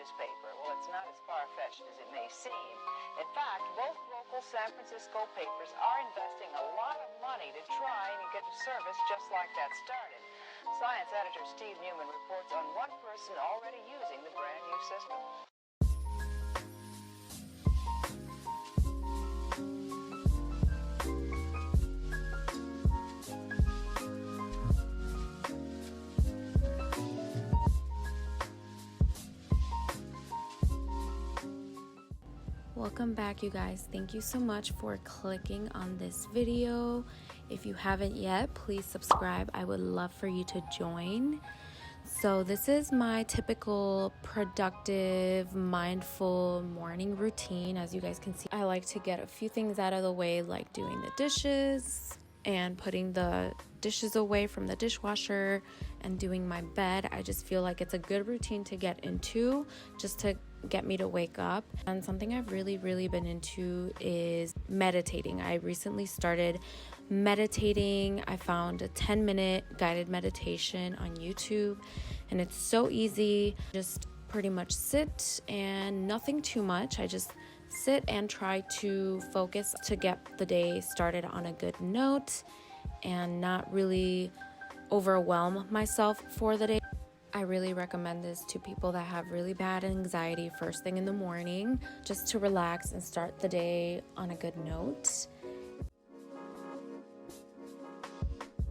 newspaper. Well, it's not as far-fetched as it may seem. In fact, both local San Francisco papers are investing a lot of money to try and get a service just like that started. Science editor Steve Newman reports on one person already using the brand new system. Welcome back, you guys. Thank you so much for clicking on this video. If you haven't yet, please subscribe. I would love for you to join. So this is my typical productive, mindful morning routine. As you guys can see, I like to get a few things out of the way, like doing the dishes and putting the dishes away from the dishwasher and doing my bed. I just feel like it's a good routine to get into, just to get me to wake up. And something I've really been into is meditating. I recently started meditating. I found a 10-minute guided meditation on YouTube, and it's so easy. Just pretty much sit and nothing too much. I just sit and try to focus to get the day started on a good note and not really overwhelm myself for the day. I really recommend this to people that have really bad anxiety first thing in the morning, just to relax and start the day on a good note.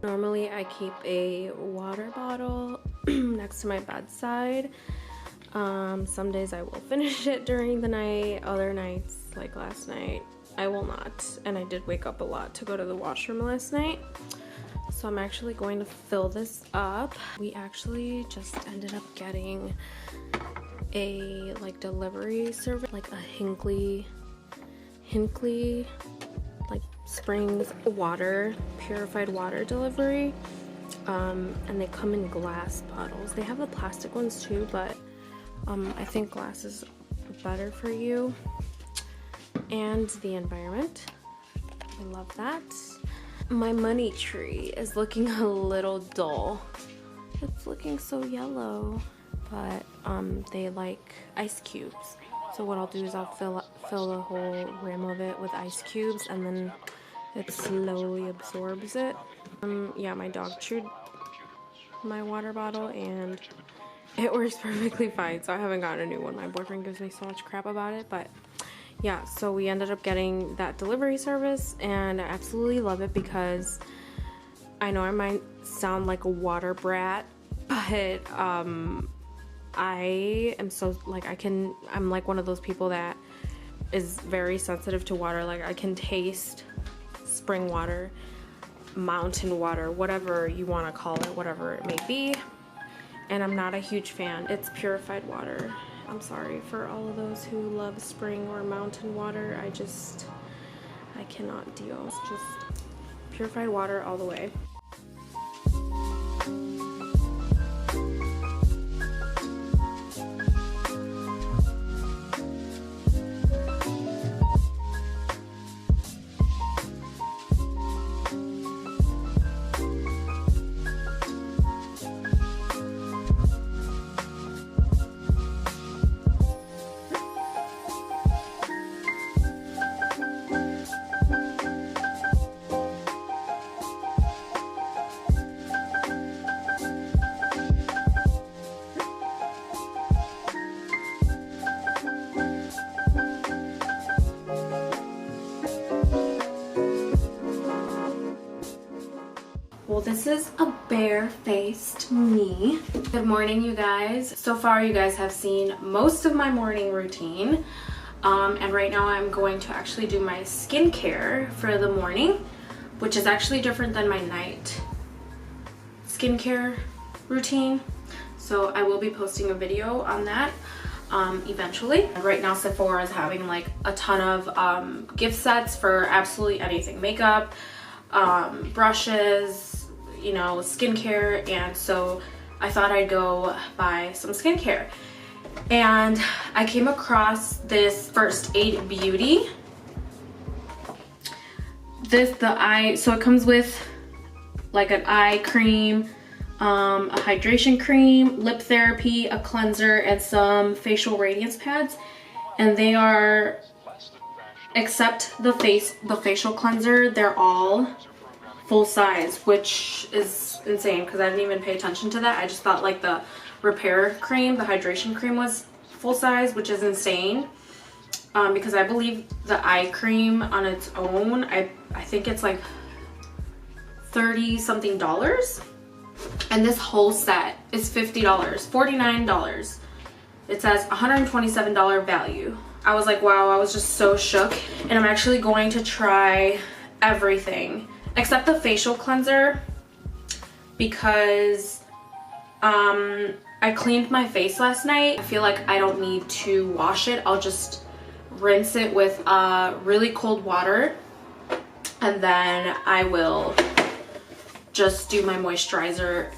Normally I keep a water bottle next to my bedside. Some days I will finish it during the night. Other nights, like last night, I will not. And I did wake up a lot to go to the washroom last night. So I'm actually going to fill this up. We actually just ended up getting a delivery service, like a Hinkley like Springs water, purified water delivery. And they come in glass bottles. They have the plastic ones too, but I think glass is better for you and the environment. I love that. My money tree is looking a little dull. It's looking so yellow, but they like ice cubes. So what I'll do is I'll fill the whole rim of it with ice cubes, and then it slowly absorbs it. Yeah, my dog chewed my water bottle and it works perfectly fine, so I haven't gotten a new one. My boyfriend gives me so much crap about it, but yeah, so we ended up getting that delivery service, and I absolutely love it because I know I might sound like a water brat, but I am so, I'm like one of those people that is very sensitive to water. Like, I can taste spring water, mountain water, whatever you want to call it, whatever it may be, and I'm not a huge fan. It's purified water. I'm sorry for all of those who love spring or mountain water. I cannot deal. It's just purified water all the way. Well, this is a bare-faced me. Good morning, you guys. So far, you guys have seen most of my morning routine. And right now I'm going to actually do my skincare for the morning, which is actually different than my night skincare routine. So I will be posting a video on that eventually. Right now Sephora is having like a ton of gift sets for absolutely anything. Makeup, brushes, you know, skincare, and so I thought I'd go buy some skincare. And I came across this First Aid Beauty. So it comes with like an eye cream, a hydration cream, lip therapy, a cleanser, and some facial radiance pads. And they are, except the facial cleanser, they're all full size, which is insane because I didn't even pay attention to that. I just thought like the repair cream, the hydration cream, was full size, which is insane. Because I believe the eye cream on its own, I think it's like $30 something. And this whole set is $50, $49. It says $127 value. I was like, wow, I was just so shook. And I'm actually going to try everything except the facial cleanser because I cleaned my face last night. I feel like I don't need to wash it. I'll just rinse it with really cold water, and then I will just do my moisturizer.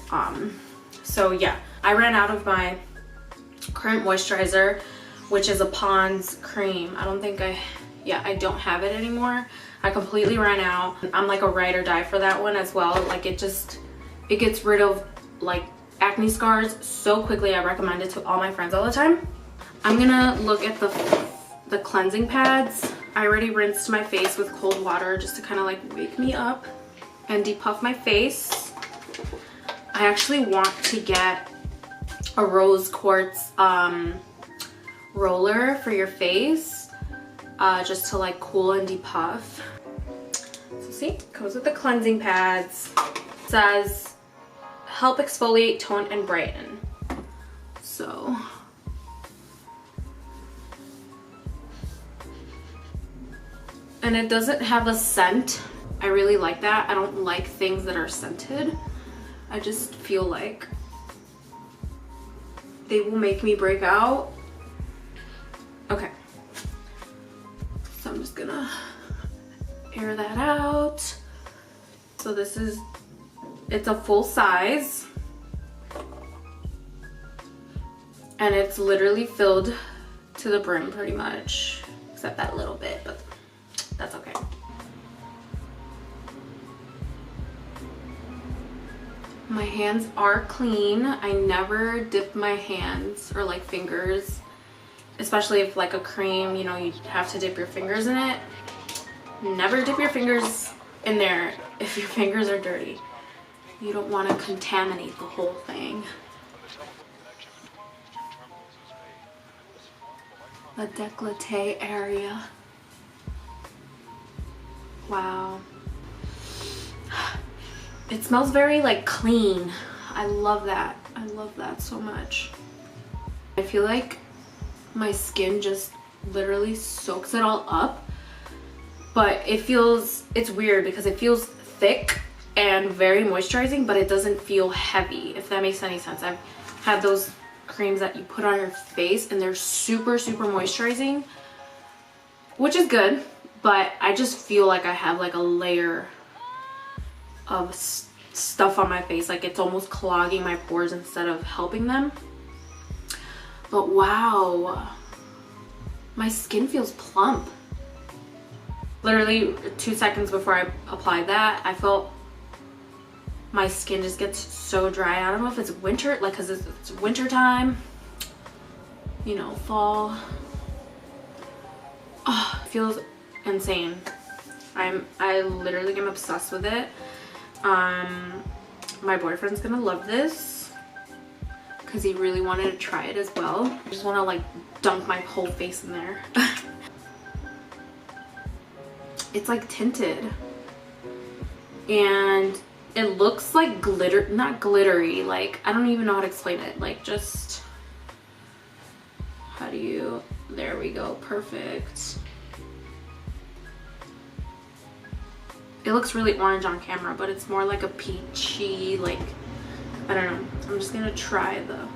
So yeah, I ran out of my current moisturizer, which is a Pond's cream. I don't have it anymore. I completely ran out. I'm like a ride or die for that one as well. Like it gets rid of like acne scars so quickly. I recommend it to all my friends all the time. I'm gonna look at the cleansing pads. I already rinsed my face with cold water just to kind of like wake me up and depuff my face. I actually want to get a rose quartz roller for your face, just to like cool and depuff. So see, it comes with the cleansing pads. It says help exfoliate, tone, and brighten. So and it doesn't have a scent. I really like that. I don't like things that are scented. I just feel like they will make me break out. Okay. So I'm just gonna air that out. So it's a full size. And it's literally filled to the brim pretty much, except that little bit, but that's okay. My hands are clean. I never dip my hands or like fingers, especially if like a cream, you know, you have to dip your fingers in it. Never dip your fingers in there if your fingers are dirty. You don't want to contaminate the whole thing. The décolleté area. Wow. It smells very like clean. I love that. I love that so much. I feel like my skin just literally soaks it all up, but it's weird because it feels thick and very moisturizing, but it doesn't feel heavy, if that makes any sense. I've had those creams that you put on your face and they're super moisturizing, which is good, but I just feel like I have like a layer of stuff on my face, like it's almost clogging my pores instead of helping them. But wow, my skin feels plump. Literally 2 seconds before I applied that, I felt my skin just gets so dry. I don't know if it's winter, like because it's winter time, you know, fall. Oh, it feels insane. I literally am obsessed with it. My boyfriend's gonna love this because he really wanted to try it as well. I just want to like dunk my whole face in there. It's like tinted and it looks like glitter, not glittery, like I don't even know how to explain it, like just how do you, there we go, perfect. It looks really orange on camera, but it's more like a peachy, like, I don't know. I'm just gonna try the,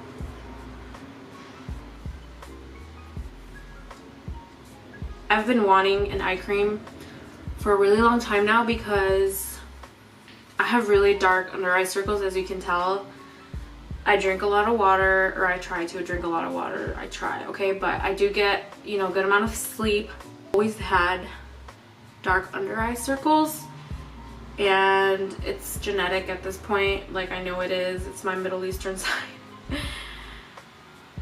I've been wanting an eye cream for a really long time now because I have really dark under eye circles, as you can tell. I drink a lot of water, or I try to drink a lot of water. I try, okay? But I do get, you know, a good amount of sleep. Always had dark under eye circles. and it's genetic at this point. Like, I know it is. It's my Middle Eastern side.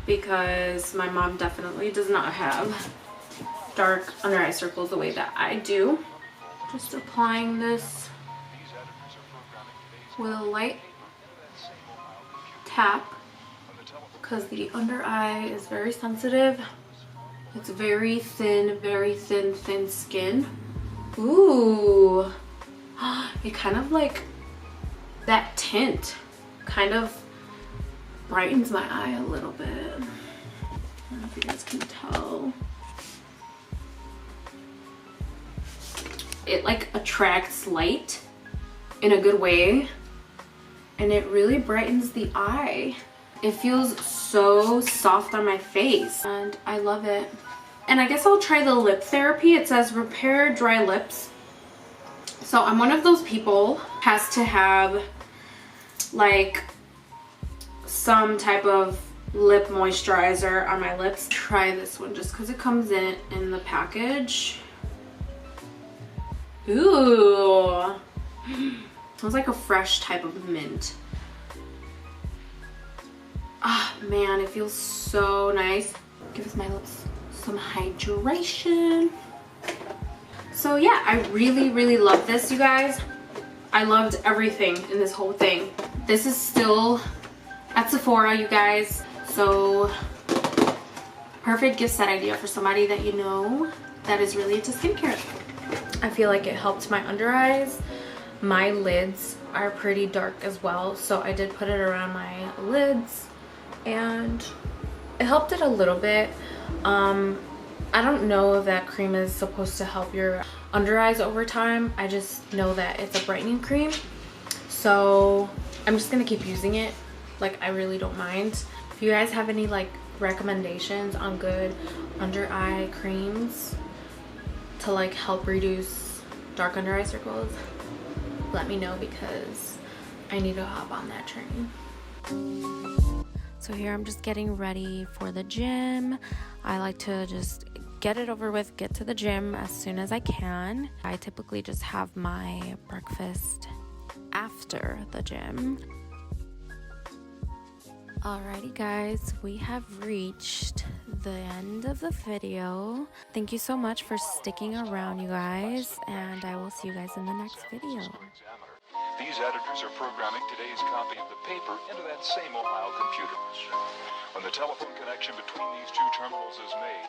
Because my mom definitely does not have dark under eye circles the way that I do. Just applying this with a light tap because the under eye is very sensitive. It's very thin, thin skin. Ooh, it kind of like that tint kind of brightens my eye a little bit. I don't know if you guys can tell. It like attracts light in a good way, and it really brightens the eye. It feels so soft on my face and I love it. And I guess I'll try the lip therapy. It says repair dry lips. So I'm one of those people has to have like some type of lip moisturizer on my lips. Try this one just because it comes in the package. Ooh, smells like a fresh type of mint. Ah, man, it feels so nice. Gives my lips some hydration. So yeah, I really love this, you guys. I loved everything in this whole thing. This is still at Sephora, you guys. So perfect gift set idea for somebody that you know that is really into skincare. I feel like it helped my under eyes. My lids are pretty dark as well, so I did put it around my lids and it helped it a little bit. I don't know if that cream is supposed to help your under eyes over time. I just know that it's a brightening cream, so I'm just gonna keep using it. Like, I really don't mind. If you guys have any like recommendations on good under eye creams to like help reduce dark under eye circles, let me know because I need to hop on that train. So here I'm just getting ready for the gym. I like to just get it over with, get to the gym as soon as I can. I typically just have my breakfast after the gym. Alrighty guys, we have reached the end of the video. Thank you so much for sticking around, you guys, and I will see you guys in the next video. These editors are programming today's copy of the paper into that same Ohio computer. When the telephone connection between these two terminals is made,